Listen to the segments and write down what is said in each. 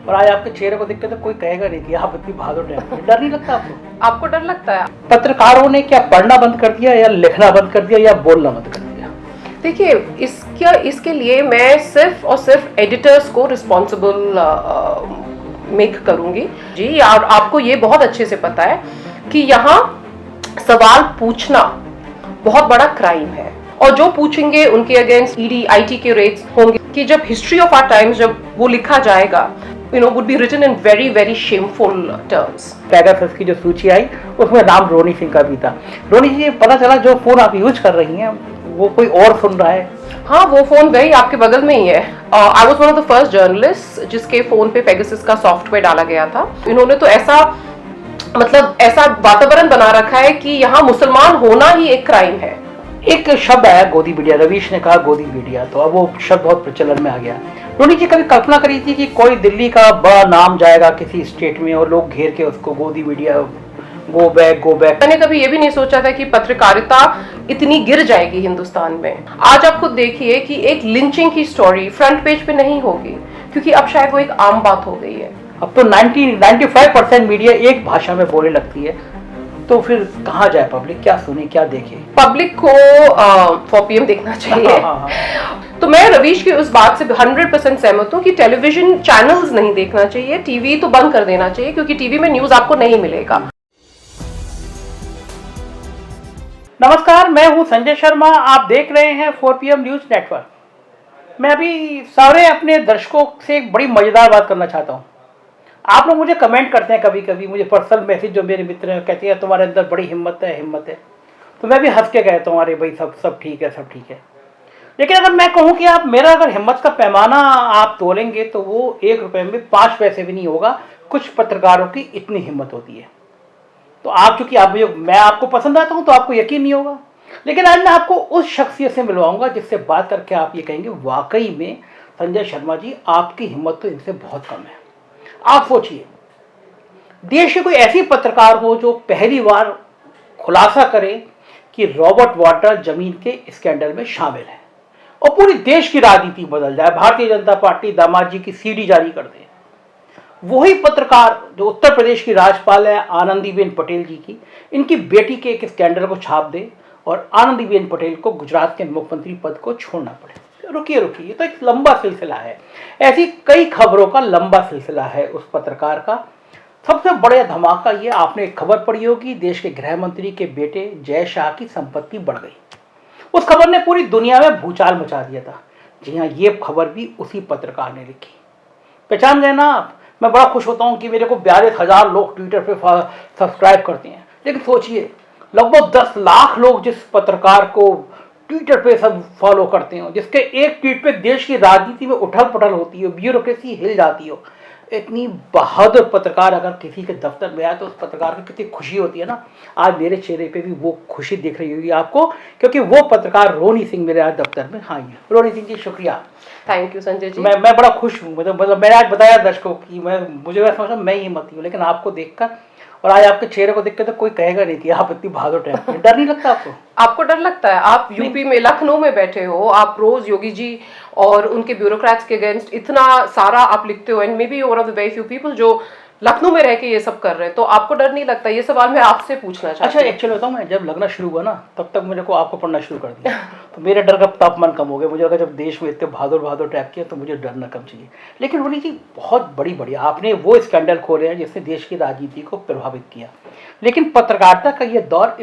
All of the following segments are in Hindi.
और आज आपके चेहरे को देख के तो कोई कहेगा नहीं कि आप इतनी बहादुर हैं। डर नहीं लगता आपको? आपको डर लगता है? पत्रकारों ने क्या पढ़ना बंद कर दिया, या लिखना बंद कर दिया, या बोलना बंद कर दिया? देखिए, इसके लिए मैं सिर्फ और सिर्फ एडिटर्स को रिस्पॉन्सिबल मेक करूंगी जी। और आपको ये बहुत अच्छे से पता है कि यहाँ सवाल पूछना बहुत बड़ा क्राइम है, और जो पूछेंगे उनके अगेंस्ट ईडी आईटी के रेट्स होंगे कि जब हिस्ट्री ऑफ आवर टाइम्स जब वो लिखा जाएगा, would be written in very very shameful terms। Pegasus की जो सूची आई उसमें नाम रोनी सिंह का भी था। रोनी जी, पता चला जो फोन आप यूज कर रही हैं वो कोई और सुन रहा है? हाँ, वो फोन वही आपके बगल में ही है। I was one of the first journalist जिसके फोन पे पेगासस का सॉफ्टवेयर डाला गया था। इन्होंने तो ऐसा वातावरण बना रखा है कि यहाँ मुसलमान होना ही एक क्राइम है। एक शब्द आया गोदी मीडिया, रवीश ने कहा गोदी मीडिया, तो अब वो शब्द बहुत प्रचलन में आ गया। रोनी जी, कभी कल्पना करी थी कि कोई दिल्ली का बड़ा नाम जाएगा किसी स्टेट में और लोग घेर के उसको गोदी media, go back go back? मैंने कभी ये भी नहीं सोचा था कि पत्रकारिता इतनी गिर जाएगी हिंदुस्तान में। आज आप खुद देखिए कि एक लिंचिंग की स्टोरी फ्रंट पेज पे नहीं होगी, क्योंकि अब शायद वो एक आम बात हो गई है। अब तो 95% मीडिया एक भाषा में बोलने लगती है, तो फिर कहाँ जाए पब्लिक? क्या सुने, क्या देखे? पब्लिक को 4PM देखना चाहिए। तो मैं रवीश की उस बात से 100% सहमत हूँ कि टेलीविजन चैनल्स नहीं देखना चाहिए, टीवी तो बंद कर देना चाहिए, क्योंकि टीवी में न्यूज आपको नहीं मिलेगा। नमस्कार, मैं हूं संजय शर्मा, आप देख रहे हैं 4PM न्यूज नेटवर्क। मैं अभी सारे अपने दर्शकों से एक बड़ी मजेदार बात करना चाहता हूं। आप लोग मुझे कमेंट करते हैं, कभी कभी मुझे पर्सनल मैसेज जो मेरे मित्र हैं कहते हैं तुम्हारे अंदर बड़ी हिम्मत है। तो मैं भी हंस के कहता हूँ अरे भाई सब ठीक है, सब ठीक है। लेकिन अगर मैं कहूँ कि आप मेरा अगर हिम्मत का पैमाना आप तोलेंगे तो वो 1 रुपये में 5 पैसे भी नहीं होगा। कुछ पत्रकारों की इतनी हिम्मत होती है। तो आप चूंकि मैं आपको पसंद आता हूँ तो आपको यकीन नहीं होगा, लेकिन आज मैं आपको उस शख्सियत से मिलवाऊंगा जिससे बात करके आप ये कहेंगे वाकई में संजय शर्मा जी, आपकी हिम्मत तो इनसे बहुत कम है। आप सोचिए, देश के कोई ऐसी पत्रकार हो जो पहली बार खुलासा करे कि रॉबर्ट वाड्रा जमीन के स्कैंडल में शामिल है और पूरी देश की राजनीति बदल जाए, भारतीय जनता पार्टी दामाद जी की सीडी जारी कर दे। वही पत्रकार जो उत्तर प्रदेश की राज्यपाल है आनंदीबेन पटेल जी की, इनकी बेटी के एक स्कैंडल को छाप दे और आनंदीबेन पटेल को गुजरात के मुख्यमंत्री पद को छोड़ना पड़े। रुकिए, ये तो एक लंबा सिलसिला है। ऐसी कई खबरों का लंबा सिलसिला है उस पत्रकार का। सबसे बड़ा धमाका ये, आपने एक खबर पढ़ी होगी, देश के गृह मंत्री के बेटे जय शाह की संपत्ति बढ़ गई। उस खबर ने पूरी दुनिया में भूचाल मचा दिया था। जी हाँ, ये खबर भी उसी पत्रकार ने लिखी। पहचान गए ना आप? मैं बड़ा खुश होता हूँ कि मेरे को 42,000 लोग ट्विटर पे सब्सक्राइब करते हैं, लेकिन सोचिए लगभग 10 लाख लोग जिस पत्रकार को ट्विटर पे सब फॉलो करते हो, जिसके एक ट्वीट पे देश की राजनीति में उठल पटल होती हो, ब्यूरोक्रेसी हिल जाती हो, इतनी बहादुर पत्रकार अगर किसी के दफ्तर में आए तो उस पत्रकार को कितनी खुशी होती है ना। आज मेरे चेहरे पे भी वो खुशी दिख रही होगी आपको, क्योंकि वो पत्रकार रोनी सिंह मेरे आज दफ्तर में। हाँ, रोनी सिंह जी, शुक्रिया। Thank you Sanjay ji. मैं बड़ा खुश हूँ। मतलब मैंने आज बताया दर्शकों की, मुझे समझा मैं ही हिम्मती हूँ, लेकिन आपको देखकर और आज आपके चेहरे को देखकर तो कोई कहेगा नहीं कि आप इतनी बहादुर हैं। डर नहीं लगता आपको? आपको डर लगता है? आप यूपी में लखनऊ में बैठे हो, आप रोज योगी जी और उनके ब्यूरोक्रेट्स के अगेंस्ट इतना सारा आप लिखते हो, and may be one of the very few people जो लखनऊ में रह के ये सब कर रहे हैं, तो आपको डर नहीं लगता? ये सवाल मैं आपसे पूछना चाहती हूँ। अच्छा, एक्चुअली बताऊँ, मैं जब लगना शुरू हुआ ना तब तक मेरे को आपको पढ़ना शुरू कर दिया तो मेरे डर का तापमान कम हो गया। मुझे लगा जब देश में इतने बहादुर टाइप किया तो मुझे डरना कम चाहिए। लेकिन रोनी जी, बहुत बड़ी आपने वो स्कैंडल खोले हैं जिसने देश की राजनीति को प्रभावित किया, लेकिन पत्रकारिता का ये दौर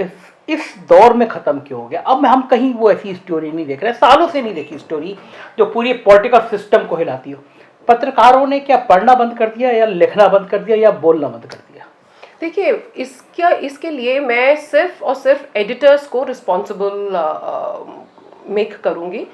इस दौर में ख़त्म क्यों हो गया? अब हम कहीं वो ऐसी स्टोरी नहीं देख रहे, सालों से नहीं देखी स्टोरी जो पूरी पॉलिटिकल सिस्टम को हिलाती हो। पत्रकारों ने क्या पढ़ना बंद कर दिया, या लिखना बंद कर दिया, या बोलना बंद कर दिया? देखिए, इसके लिए मैं सिर्फ और सिर्फ एडिटर्स को रिस्पॉन्सिबल मेक करूंगी,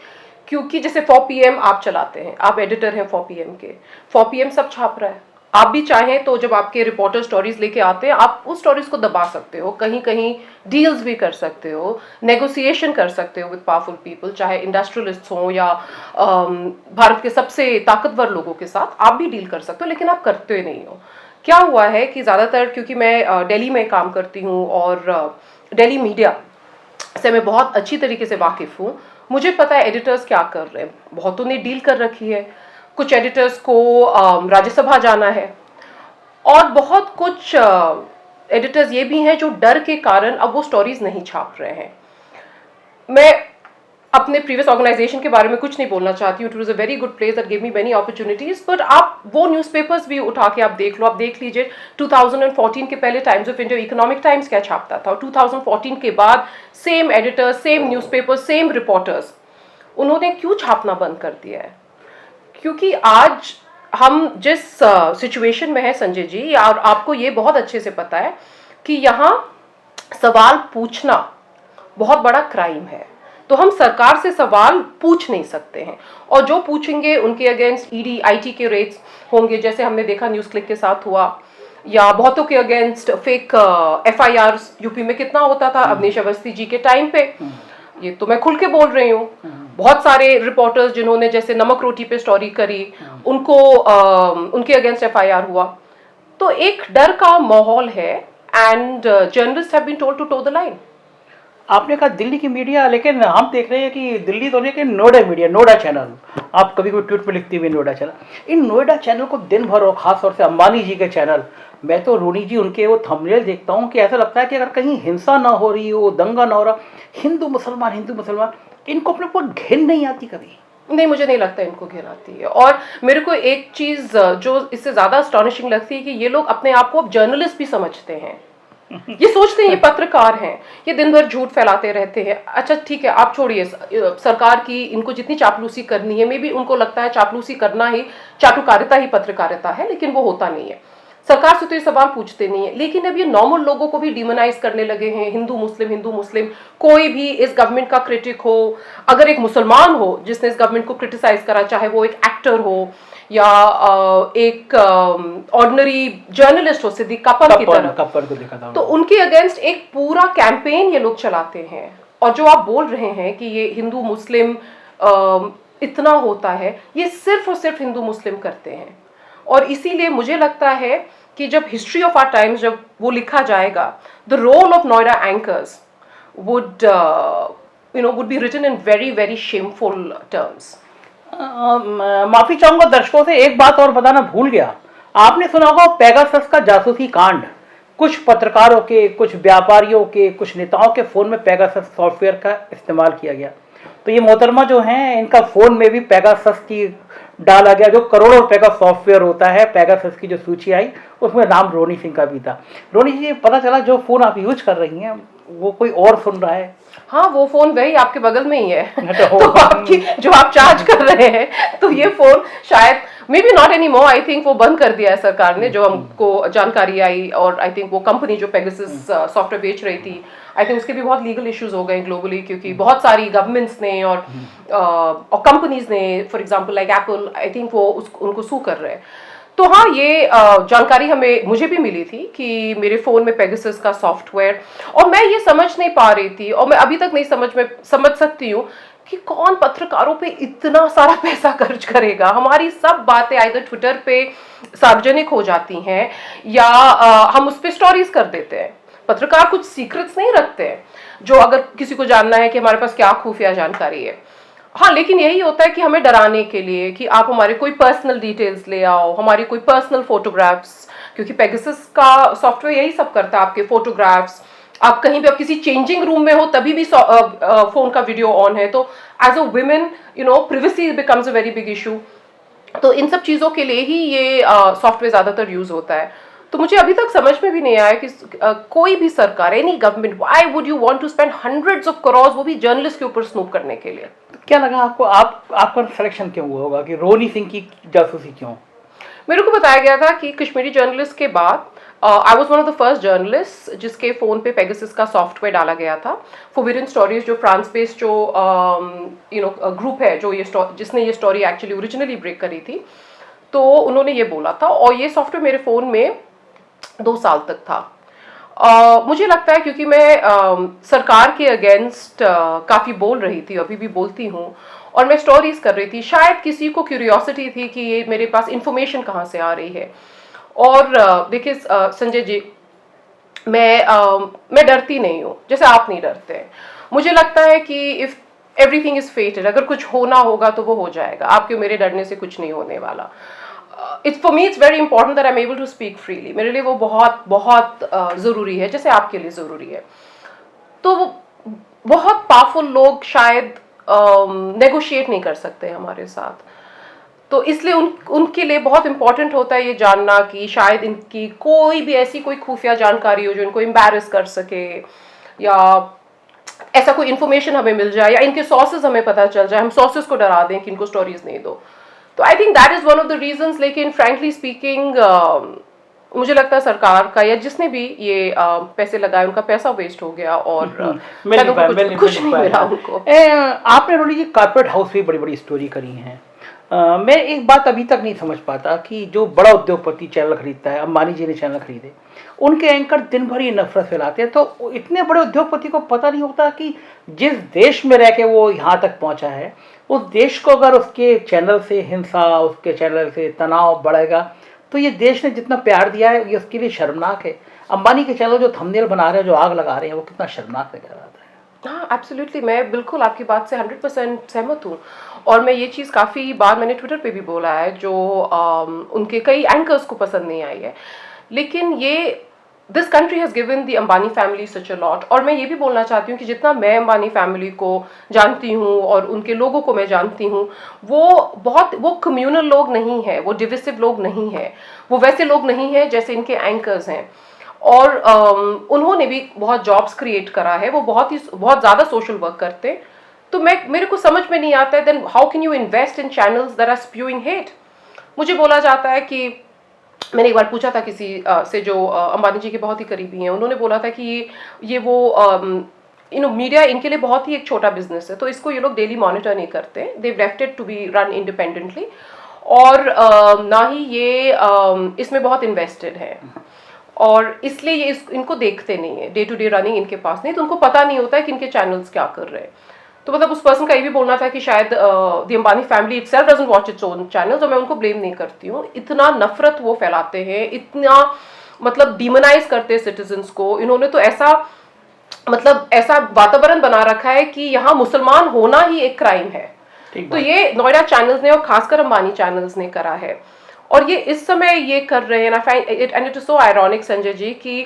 क्योंकि जैसे 4PM आप चलाते हैं, आप एडिटर हैं 4PM के, 4PM सब छाप रहा है। आप भी चाहें तो जब आपके रिपोर्टर स्टोरीज लेके आते हैं, आप उस स्टोरीज को दबा सकते हो, कहीं कहीं डील्स भी कर सकते हो, नेगोशिएशन कर सकते हो विद पावरफुल पीपल, चाहे इंडस्ट्रियलिस्ट हो या भारत के सबसे ताकतवर लोगों के साथ आप भी डील कर सकते हो, लेकिन आप करते नहीं हो। क्या हुआ है कि ज़्यादातर, क्योंकि मैं दिल्ली में काम करती हूँ और दिल्ली मीडिया से मैं बहुत अच्छी तरीके से वाकिफ़ हूँ, मुझे पता है एडिटर्स क्या कर रहे हैं। बहुतों ने डील कर रखी है, कुछ एडिटर्स को राज्यसभा जाना है, और बहुत कुछ एडिटर्स ये भी हैं जो डर के कारण अब वो स्टोरीज नहीं छाप रहे हैं। मैं अपने प्रीवियस ऑर्गेनाइजेशन के बारे में कुछ नहीं बोलना चाहती हूँ, it was a very good place that give me many opportunities, but आप वो न्यूज़पेपर्स भी उठा के आप देख लो, आप देख लीजिए 2014 के पहले times of India, economic times क्या छापता था, और 2014 के बाद same editors, same newspapers, same reporters, उन्होंने क्यों छापना बंद कर दिया है? क्योंकि आज हम जिस सिचुएशन में है संजय जी, और आपको ये बहुत अच्छे से पता है कि यहाँ सवाल पूछना बहुत बड़ा क्राइम है, तो हम सरकार से सवाल पूछ नहीं सकते हैं, और जो पूछेंगे उनके अगेंस्ट ईडी आईटी के रेट्स होंगे, जैसे हमने देखा न्यूज़ क्लिक के साथ हुआ, या बहुतों के अगेंस्ट फेक एफआईआर यूपी में कितना होता था अवनीश अवस्थी जी के टाइम पे, ये तो मैं खुल के बोल रही हूँ। बहुत सारे रिपोर्टर्स जिन्होंने जैसे नमक रोटी पे स्टोरी करी, उनको उनके अगेंस्ट एफआईआर हुआ, तो एक डर का माहौल है, and journalist have been told to toe the line. आपने कहा दिल्ली की मीडिया, लेकिन हम देख रहे हैं कि दिल्ली तो नहीं कि नोएडा मीडिया, नोएडा चैनल, आप कभी कोई ट्वीट पे लिखती हुई नोएडा चैनल, इन नोएडा चैनल को दिन भर, और खास तौर से अंबानी जी के चैनल, मैं तो रोनी जी उनके वो थंबनेल देखता हूँ कि ऐसा लगता है कि अगर कहीं हिंसा ना हो रही हो, दंगा ना हो रहा, हिंदू मुसलमान, इनको अपने ऊपर घिन नहीं आती कभी? नहीं, मुझे नहीं लगता इनको घिन आती है, और मेरे को एक चीज जो इससे ज्यादा अस्टॉनिशिंग लगती है कि ये लोग अपने आप को अब जर्नलिस्ट भी समझते हैं। ये सोचते हैं ये पत्रकार हैं, ये दिन भर झूठ फैलाते रहते हैं। अच्छा ठीक है, आप छोड़िए सरकार की, इनको जितनी चापलूसी करनी है, मे बी उनको लगता है चापलूसी करना ही, चाटुकारिता ही पत्रकारिता है, लेकिन वो होता नहीं है। सरकार से तो ये सवाल पूछते नहीं है, लेकिन अब ये नॉर्मल लोगों को भी डिमोनाइज करने लगे हैं, हिंदू मुस्लिम। कोई भी इस गवर्नमेंट का क्रिटिक हो, अगर एक मुसलमान हो जिसने इस गवर्नमेंट को क्रिटिसाइज करा, चाहे वो एक एक्टर हो या एक ऑर्डिनरी जर्नलिस्ट हो, सिद्दीक कप्पन की तरह, कप्पन को देखा था, तो उनके अगेंस्ट एक पूरा कैंपेन ये लोग चलाते हैं। और जो आप बोल रहे हैं कि ये हिंदू मुस्लिम इतना होता है, ये सिर्फ और सिर्फ हिंदू मुस्लिम करते हैं। और इसीलिए मुझे लगता है कि जब हिस्ट्री ऑफ आवर टाइम्स जब वो लिखा जाएगा, the role of Noida anchors would would be written in very very shameful terms. माफी चाहूंगा दर्शकों से, एक बात और बताना भूल गया। आपने सुना होगा पेगासस का जासूसी कांड, कुछ पत्रकारों के, कुछ व्यापारियों के, कुछ नेताओं के फोन में पेगासस सॉफ्टवेयर का इस्तेमाल किया गया। तो ये मोहतरमा जो हैं, इनका फोन में भी पेगासस की डाला गया, जो करोड़ों रुपए का सॉफ्टवेयर होता है। पेगासस की जो सूची आई उसमें नाम रोनी सिंह का भी था। रोनी जी, पता चला जो फोन आप यूज कर रही हैं वो कोई और सुन रहा है? हाँ, वो फोन वही आपके बगल में ही है। तो आपकी जो आप चार्ज कर रहे हैं, तो ये फोन शायद may be not any more, I think वो बंद कर दिया है सरकार ने, जो हमको जानकारी आई। और आई थिंक वो कंपनी जो पेगासस सॉफ्टवेयर बेच रही थी, आई थिंक उसके भी बहुत लीगल इश्यूज हो गए ग्लोबली, क्योंकि बहुत सारी गवर्नमेंट्स ने और कंपनीज ने, for example like Apple, I think वो उनको सू कर रहे हैं। तो हाँ, ये जानकारी मुझे भी मिली थी कि मेरे फ़ोन में पेगासस का सॉफ्टवेयर, और मैं ये समझ नहीं पा रही थी, और मैं अभी तक नहीं समझ सकती हूँ कि कौन पत्रकारों पे इतना सारा पैसा खर्च करेगा। हमारी सब बातें आइदर ट्विटर पे सार्वजनिक हो जाती हैं, या हम उस पर स्टोरीज कर देते हैं। पत्रकार कुछ सीक्रेट्स नहीं रखते हैं, जो अगर किसी को जानना है कि हमारे पास क्या खुफिया जानकारी है। हाँ, लेकिन यही होता है कि हमें डराने के लिए कि आप हमारे कोई पर्सनल डिटेल्स ले आओ, हमारी कोई पर्सनल फोटोग्राफ्स, क्योंकि पेगासस का सॉफ्टवेयर यही सब करता है, आपके फोटोग्राफ्स, आप कहीं भी, आप किसी चेंजिंग रूम में हो तभी भी फोन का वीडियो ऑन है, तो as a women privacy becomes a very big issue. तो इन सब चीज़ों के लिए ही ये सॉफ्टवेयर ज़्यादातर यूज़ होता है। तो मुझे अभी तक समझ में भी नहीं आया कि कोई भी सरकार, any government, why would you want to spend hundreds of crore, वो भी जर्नलिस्ट के ऊपर स्नूप करने के लिए। क्या लगा आपको, आपका सिलेक्शन क्यों हुआ होगा कि रोनी सिंह की जासूसी क्यों? मेरे को बताया गया था कि कश्मीरी जर्नलिस्ट के बाद I was one of the first journalist जिसके फ़ोन पे पेगासस का सॉफ्टवेयर डाला गया था। फॉरबिडन स्टोरीज, जो फ्रांस बेस्ड जो ग्रुप है, जो जिसने ये स्टोरी एक्चुअली ओरिजिनली ब्रेक करी थी, तो उन्होंने ये बोला था, और ये सॉफ्टवेयर मेरे फ़ोन में 2 साल तक था। मुझे लगता है क्योंकि मैं सरकार के अगेंस्ट काफ़ी बोल रही थी, अभी भी बोलती हूँ, और मैं स्टोरीज कर रही थी, शायद किसी को क्यूरियोसिटी थी कि ये मेरे पास इंफॉर्मेशन कहाँ से आ रही है। और देखिए संजय जी, मैं डरती नहीं हूँ, जैसे आप नहीं डरते। मुझे लगता है कि इफ़ एवरीथिंग इज फेटेड, अगर कुछ होना होगा तो वो हो जाएगा, आपके मेरे डरने से कुछ नहीं होने वाला। It's for me it's very important that I am able to speak freely, मेरे लिए वो बहुत बहुत ज़रूरी है, जैसे आपके लिए ज़रूरी है। तो बहुत पावरफुल लोग शायद नेगोशिएट नहीं कर सकते हमारे साथ, तो इसलिए उनके लिए बहुत इंपॉर्टेंट होता है ये जानना कि शायद इनकी कोई भी ऐसी कोई खुफिया जानकारी हो जो इनको एम्बैरस कर सके, या ऐसा कोई इन्फॉर्मेशन हमें मिल जाए, या इनके सोर्सेज हमें पता चल जाए, हम सोर्सेज को डरा दें कि इनको स्टोरीज नहीं दो। तो I think that is one of the reasons. लेकिन फ्रैंकली स्पीकिंग मुझे लगता है सरकार का या जिसने भी ये पैसे लगाए उनका पैसा वेस्ट हो गया, और शायद उनको कुछ नहीं मिला उनको। आपने रोली जी कॉर्पोरेट हाउस भी बड़ी बड़ी स्टोरी करी हैं। मैं एक बात अभी तक नहीं समझ पाता कि जो बड़ा उद्योगपति चैनल खरीदता है, अंबानी जी ने चैनल खरीदे, उनके एंकर दिन भर ये नफरत फैलाते हैं, तो इतने बड़े उद्योगपति को पता नहीं होता कि जिस देश में रह के वो यहाँ तक पहुँचा है, उस देश को अगर उसके चैनल से हिंसा, उसके चैनल से तनाव बढ़ेगा, तो ये देश ने जितना प्यार दिया है ये उसके लिए शर्मनाक है। अंबानी के चैनल जो थंबनेल बना रहे हैं, जो आग लगा रहे हैं, वो कितना शर्मनाक नजर आता है। हाँ एब्सोल्युटली, मैं बिल्कुल आपकी बात से 100% सहमत हूँ। और मैं ये चीज़ काफ़ी बार मैंने ट्विटर पे भी बोला है, जो उनके कई एंकर्स को पसंद नहीं आई है। लेकिन ये this country has given the Ambani family such a lot. और मैं ये भी बोलना चाहती हूँ कि जितना मैं अंबानी फैमिली को जानती हूँ और उनके लोगों को मैं जानती हूँ, वो कम्युनल लोग नहीं है, वो डिविसिव लोग नहीं है, वो वैसे लोग नहीं है जैसे इनके एंकर्स हैं। और उन्होंने भी बहुत जॉब्स क्रिएट करा है, वो बहुत ज़्यादा सोशल वर्क करते हैं। तो मेरे को समझ में नहीं आता है, then how can you invest in channels that are spewing hate. मुझे बोला जाता है कि मैंने एक बार पूछा था किसी से जो अंबानी जी के बहुत ही करीबी हैं, उन्होंने बोला था कि ये वो मीडिया इनके लिए बहुत ही एक छोटा बिजनेस है, तो इसको ये लोग डेली मॉनिटर नहीं करते, they left it to be run independently, और ना ही ये इसमें बहुत इन्वेस्टेड है, और इसलिए ये इनको देखते नहीं है, डे टू डे रनिंग इनके पास नहीं, तो उनको पता नहीं होता है कि इनके चैनल्स क्या कर रहे हैं। तो मतलब उस पर्सन का ये भी बोलना था कि शायद the Ambani family itself doesn't watch its own channels, और मैं उनको ब्लेम नहीं करती हूँ। इतना नफरत वो फैलाते हैं, इतना मतलब डिमोनाइज करते हैं सिटीजन्स को। इन्होंने तो ऐसा वातावरण बना रखा है कि यहाँ मुसलमान होना ही एक क्राइम है। तो ये नोएडा चैनल्स ने और खासकर अंबानी चैनल्स ने करा है, और ये इस समय ये कर रहे हैं। And it is so ironic Sanjay ji कि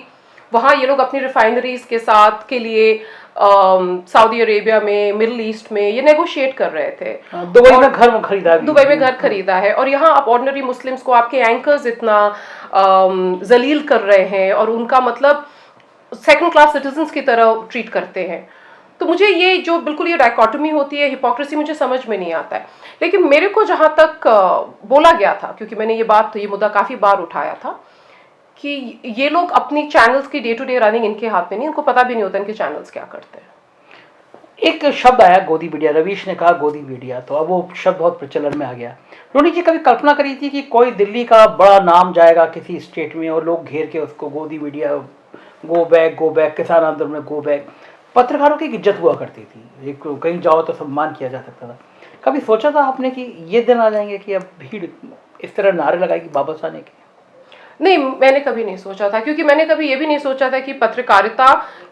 वहाँ ये लोग अपनी रिफाइनरीज के साथ के लिए सऊदी अरेबिया में, मिडिल ईस्ट में ये नेगोशिएट कर रहे थे। दुबई में घर खरीदा, दुबई में घर खरीदा है, और यहाँ आप ऑर्डिनरी मुस्लिम्स को आपके एंकर्स इतना जलील कर रहे हैं और उनका मतलब सेकंड क्लास सिटीजन्स की तरह ट्रीट करते हैं। तो मुझे ये जो बिल्कुल ये डायकोटमी होती है, हिपोक्रेसी, मुझे समझ में नहीं आता है। लेकिन मेरे को जहाँ तक बोला गया था, क्योंकि मैंने ये मुद्दा काफ़ी बार उठाया था कि ये लोग अपनी चैनल्स की डे टू डे रनिंग इनके हाथ में नहीं, इनको पता भी नहीं होता इनके चैनल्स क्या करते हैं। एक शब्द आया गोदी मीडिया, रवीश ने कहा गोदी मीडिया, तो अब वो शब्द बहुत प्रचलन में आ गया। रोनी जी कभी कल्पना करी थी कि कोई दिल्ली का बड़ा नाम जाएगा किसी स्टेट में और लोग घेर के उसको गोदी मीडिया, गो बैक, किसान आंदोलन में गो बैक। पत्रकारों की इज्जत हुआ करती थी, एक कहीं जाओ तो सम्मान किया जा सकता था। कभी सोचा था आपने कि ये दिन आ जाएंगे कि अब भीड़ इस तरह नारे लगाएगी वापस आने के? नहीं, मैंने कभी नहीं सोचा था, क्योंकि मैंने कभी ये भी नहीं सोचा था कि पत्रकारिता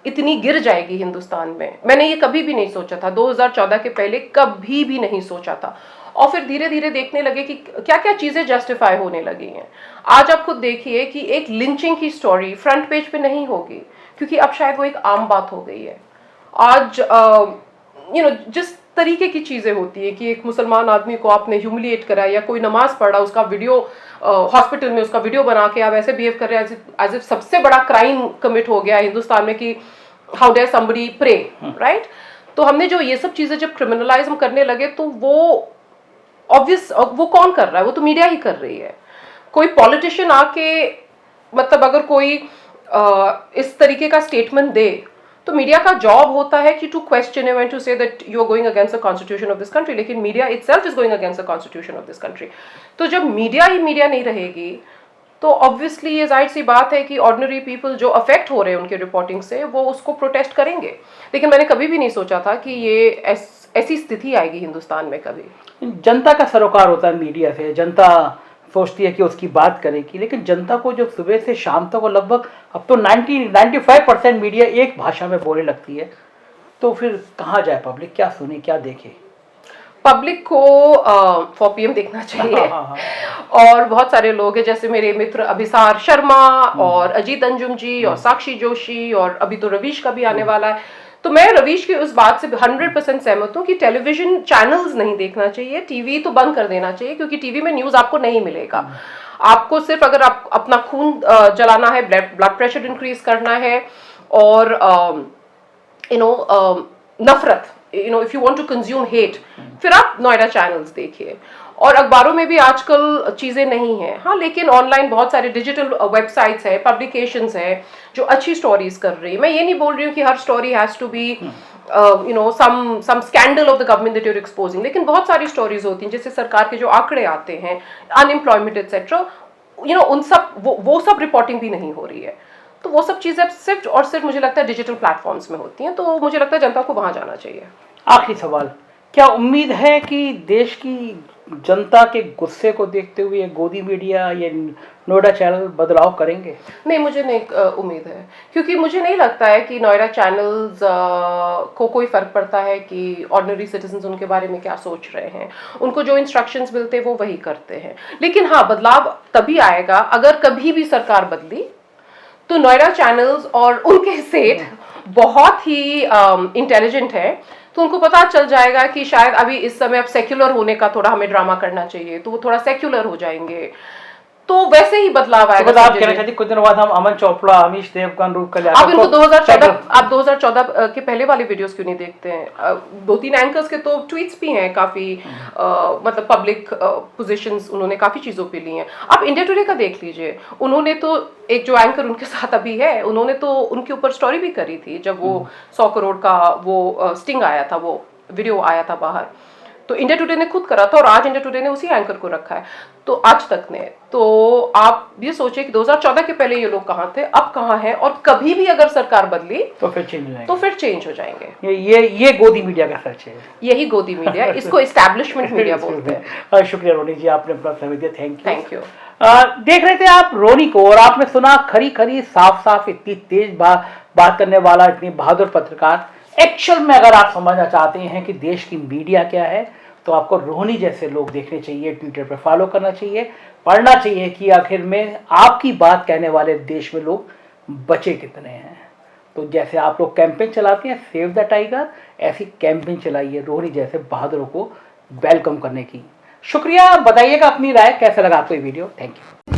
इतनी गिर जाएगी हिंदुस्तान में। मैंने ये कभी भी नहीं सोचा था, 2014 के पहले कभी भी नहीं सोचा था। और फिर धीरे धीरे देखने लगे कि क्या क्या चीज़ें जस्टिफाई होने लगी हैं। आज आप खुद देखिए कि एक लिंचिंग की स्टोरी फ्रंट पेज पे नहीं होगी, क्योंकि अब शायद वो एक आम बात हो गई है। आज जिस तरीके की चीज़ें होती है कि एक मुसलमान आदमी को आपने ह्यूमिलिएट करा या कोई नमाज पढ़ा, उसका वीडियो हॉस्पिटल में उसका वीडियो बना के आप ऐसे बिहेव कर रहे हैं एज इफ सबसे बड़ा क्राइम कमिट हो गया है हिंदुस्तान में कि how dare somebody pray, right. तो हमने जो ये सब चीज़ें जब क्रिमिनलाइज हम करने लगे, तो वो ऑब्वियस, वो कौन कर रहा है? वो तो मीडिया ही कर रही है। कोई पॉलिटिशियन आके मतलब अगर कोई इस तरीके का स्टेटमेंट दे, तो मीडिया का जॉब होता है कि to question and to say that you are going against the constitution of this country. लेकिन media itself is going against the constitution of this country. तो जब मीडिया ही मीडिया नहीं रहेगी, तो ऑब्वियसली ये जाहिर सी बात है कि ऑर्डिनरी पीपल जो अफेक्ट हो रहे हैं उनके रिपोर्टिंग से, वो उसको प्रोटेस्ट करेंगे। लेकिन मैंने कभी भी नहीं सोचा था कि ये ऐसी स्थिति आएगी हिंदुस्तान में कभी। जनता का सरोकार होता है मीडिया से, जनता सोचती है कि उसकी बात करेगी, लेकिन जनता को जब सुबह से शाम तक लगभग अब तो 95% मीडिया एक भाषा में बोलने लगती है, तो फिर कहाँ जाए पब्लिक, क्या सुने क्या देखे? पब्लिक को 4PM देखना चाहिए। हाँ। और बहुत सारे लोग हैं, जैसे मेरे मित्र अभिसार शर्मा और अजीत अंजुम जी और साक्षी जोशी, और अभी तो रवीश का भी आने वाला है। तो मैं रवीश की उस बात से 100% सहमत हूँ कि टेलीविजन चैनल्स नहीं देखना चाहिए, टीवी तो बंद कर देना चाहिए, क्योंकि टीवी में न्यूज आपको नहीं मिलेगा। आपको सिर्फ अगर आप अपना खून जलाना है, ब्लड प्रेशर इंक्रीज करना है, और नफरत, if you want to consume hate, फिर आप नोएडा चैनल्स देखिए। और अखबारों में भी आजकल चीजें नहीं हैं, हाँ, लेकिन ऑनलाइन बहुत सारे डिजिटल वेबसाइट्स है, पब्लिकेशंस है जो अच्छी स्टोरीज कर रही है। मैं ये नहीं बोल रही हूँ कि हर story has to be some scandal of the government that you're exposing, लेकिन बहुत सारी स्टोरीज होती हैं, जैसे सरकार के जो आंकड़े आते हैं, अनएम्प्लॉयमेंट एक्सेट्रा, उन सब वो सब रिपोर्टिंग भी नहीं हो रही है। तो वो सब चीजें सिर्फ और सिर्फ मुझे लगता है डिजिटल प्लेटफॉर्म्स में होती हैं, तो मुझे लगता है जनता को वहां जाना चाहिए। आखिरी सवाल, क्या उम्मीद है कि देश की जनता के गुस्से को देखते हुए ये गोदी मीडिया, ये नोएडा चैनल बदलाव करेंगे? नहीं, मुझे नहीं उम्मीद है, क्योंकि मुझे नहीं लगता है कि नोएडा चैनल्स को कोई फर्क पड़ता है कि ऑर्डिनरी सिटीजन्स उनके बारे में क्या सोच रहे हैं। उनको जो इंस्ट्रक्शंस मिलते हैं वो वही करते हैं। लेकिन हाँ, बदलाव तभी आएगा अगर कभी भी सरकार बदली, तो नोएडा चैनल्स और उनके सेठ बहुत ही इंटेलिजेंट है, तो उनको पता चल जाएगा कि शायद अभी इस समय अब सेक्युलर होने का थोड़ा हमें ड्रामा करना चाहिए, तो वो थोड़ा सेक्युलर हो जाएंगे, तो वैसे ही बदलाव आएगा। तो आप कहना चाहते कुछ दिनों बाद हम अमन चोपड़ा, अमीश देवगन, रूप कल्याण, आप इनको 2014 के पहले वाले वीडियोस क्यों नहीं देखते हैं? 2-3 एंकर्स के तो ट्वीट्स भी हैं काफी, मतलब पब्लिक पोजीशंस उन्होंने काफी चीजों पे ली हैं। आप इंडिया टुडे का देख लीजिए, उन्होंने तो एक जो एंकर उनके साथ अभी है, उन्होंने तो उनके ऊपर स्टोरी भी करी थी जब वो 100 करोड़ का वो स्टिंग आया था, वो वीडियो आया था बाहर, तो इंडिया टुडे ने खुद करा था, और आज इंडिया टुडे ने उसी एंकर को रखा है, तो आज तक ने। तो आप ये सोचिए कि 2014 के पहले ये लोग कहाँ थे, अब कहाँ हैं, और कभी भी अगर सरकार बदली तो फिर चेंज हो जाएंगे, तो फिर चेंज हो जाएंगे। ये गोदी मीडिया का सच है, यही गोदी मीडिया, इसको एस्टैब्लिशमेंट मीडिया बोलते हैं। शुक्रिया रोनी जी, आपने अपना समय दिया, थैंक यू। यू। देख रहे थे आप रोनी को, और आपने सुना खरी खरी साफ साफ, इतनी तेज बात करने वाला, इतनी बहादुर पत्रकार। एक्चुअल में अगर आप समझना चाहते हैं कि देश की मीडिया क्या है, तो आपको रोहनी जैसे लोग देखने चाहिए, ट्विटर पर फॉलो करना चाहिए, पढ़ना चाहिए कि आखिर में आपकी बात कहने वाले देश में लोग बचे कितने हैं। तो जैसे आप लोग कैंपेन चलाते हैं सेव द टाइगर, ऐसी कैंपेन चलाइए रोहनी जैसे बहादुरों को वेलकम करने की। शुक्रिया, बताइएगा अपनी राय, कैसा लगा आपको ये वीडियो। Thank you.